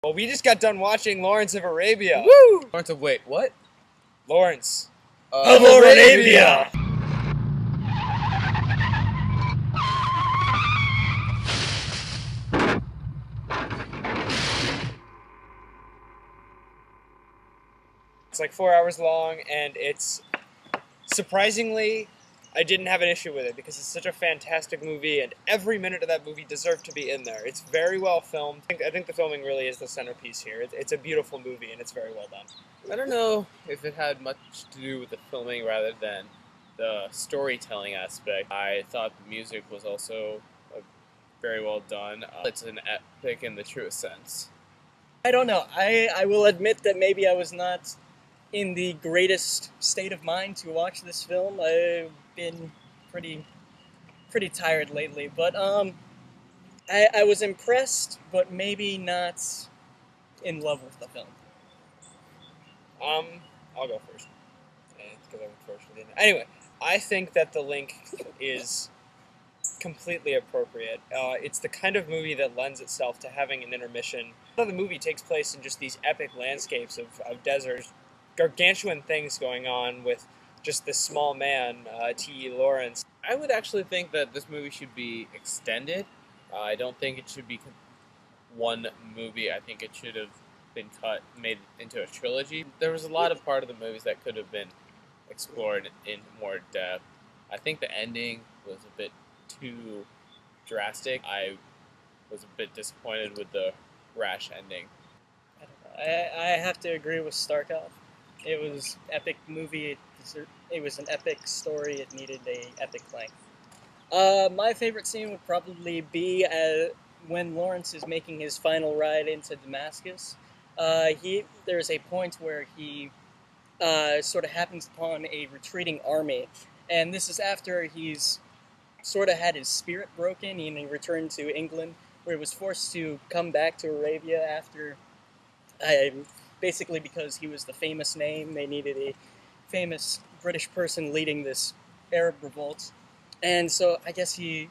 Well, we just got done watching Lawrence of Arabia. Woo! Lawrence of wait, what? Lawrence Of Arabia! It's like 4 hours long, and it's surprisingly, I didn't have an issue with it because it's such a fantastic movie, and every minute of that movie deserved to be in there. It's very well filmed. I think the filming really is the centerpiece here. It's a beautiful movie, and it's very well done. I don't know if it had much to do with the filming rather than the storytelling aspect. I thought the music was also very well done. It's an epic in the truest sense. I don't know. I will admit that maybe I was not in the greatest state of mind to watch this film. I've been pretty tired lately, but I was impressed, but maybe not in love with the film. I'll go first because I went first. Anyway, I think that the link is completely appropriate. It's the kind of movie that lends itself to having an intermission. The movie takes place in just these epic landscapes of deserts, gargantuan things going on with just this small man, T.E. Lawrence. I would actually think that this movie should be extended. I don't think it should be one movie. I think it should have been made into a trilogy. There was a lot of part of the movies that could have been explored in more depth. I think the ending was a bit too drastic. I was a bit disappointed with the rash ending. I have to agree with Starkov. It was an epic movie. It was an epic story. It needed a epic length. My favorite scene would probably be when Lawrence is making his final ride into Damascus. There's a point where he sort of happens upon a retreating army, and this is after he's sort of had his spirit broken and he returned to England, where he was forced to come back to Arabia after, basically because he was the famous name. They needed a famous British person leading this Arab revolt, and so I guess he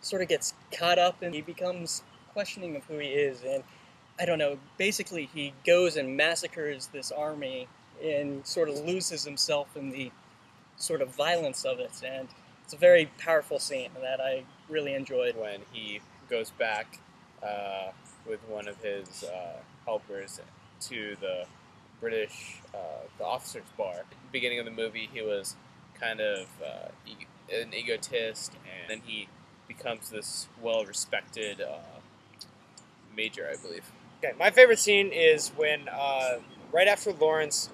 sort of gets caught up and he becomes questioning of who he is, and I don't know, basically he goes and massacres this army and sort of loses himself in the sort of violence of it, and it's a very powerful scene that I really enjoyed. When he goes back with one of his helpers to the British the officers' bar. At the beginning of the movie, he was kind of an egotist, and then he becomes this well-respected major, I believe. Okay, my favorite scene is when, right after Lawrence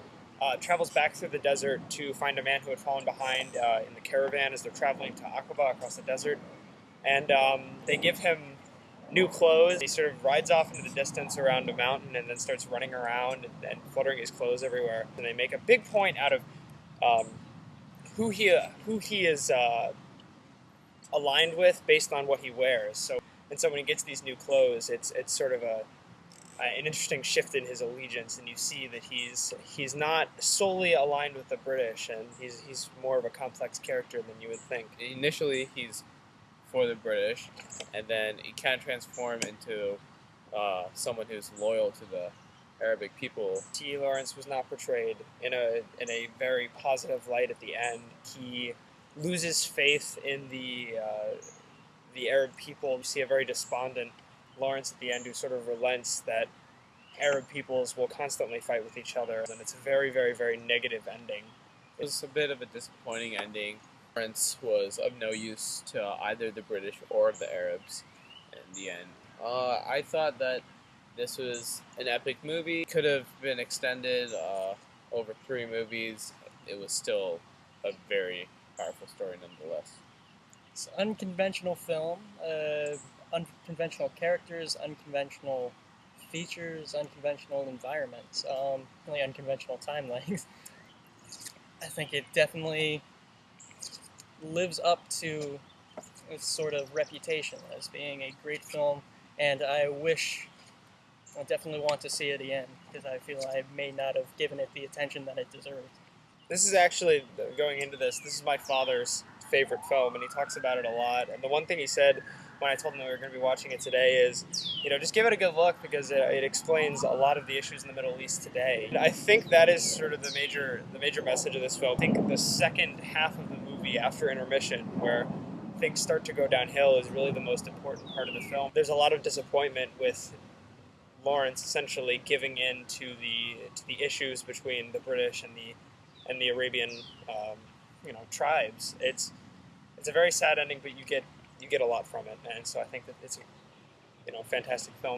travels back through the desert to find a man who had fallen behind in the caravan as they're traveling to Aqaba across the desert, and they give him new clothes. He sort of rides off into the distance around a mountain and then starts running around and fluttering his clothes everywhere. And they make a big point out of who he is aligned with based on what he wears. So when he gets these new clothes, it's sort of an interesting shift in his allegiance, and you see that he's not solely aligned with the British, and he's more of a complex character than you would think. Initially, he's for the British, and then he can transform into someone who's loyal to the Arabic people. T. Lawrence was not portrayed in a very positive light at the end. He loses faith in the Arab people. You see a very despondent Lawrence at the end who sort of relents that Arab peoples will constantly fight with each other, and it's a very, very, very negative ending. It was a bit of a disappointing ending. Lawrence was of no use to either the British or the Arabs in the end. I thought that this was an epic movie. Could have been extended over 3 movies. It was still a very powerful story nonetheless. It's an unconventional film. Unconventional characters, unconventional features, unconventional environments, really unconventional time length. I think it definitely lives up to its sort of reputation as being a great film, and I definitely want to see it again, because I feel I may not have given it the attention that it deserved. This is actually, going into this is my father's favorite film, and he talks about it a lot. And the one thing he said when I told them that we were going to be watching it today is, just give it a good look because it explains a lot of the issues in the Middle East today. I think that is sort of the major message of this film. I think the second half of the movie after intermission, where things start to go downhill, is really the most important part of the film. There's a lot of disappointment with Lawrence essentially giving in to the issues between the British and the Arabian tribes. It's a very sad ending, but you get a lot from it, and so I think that it's a fantastic film.